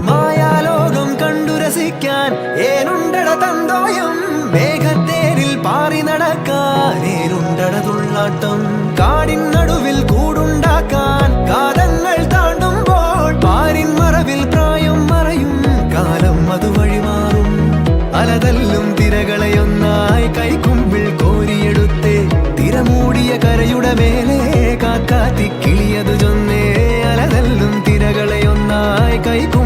മായാലോകം കണ്ടു രസിക്കാൻ ഏനുണ്ടട തന്തോയം, മേഘത്തേരിൽ പാറി നടക്കാൻ ഏനുണ്ടട തുള്ളാട്ടം, കാടിൻ നടുവിൽ കൂടുണ്ടാക്കാൻ കാലങ്ങൾ താണ്ടുമ്പോൾ പാരിൻ മറവിൽ പ്രായം മറയും കാലം അത് വഴിമാറും. അലതല്ലും തിരകളെയൊന്നായി കൈക്കുമ്പിൾ കോരിയെടുത്തേ തിരമൂടിയ കരയുടെ മേലെ കാക്കാത്തി കിളിയതു ചൊന്നേ. അലതല്ലും തിരകളെയൊന്നായി കൈക്കും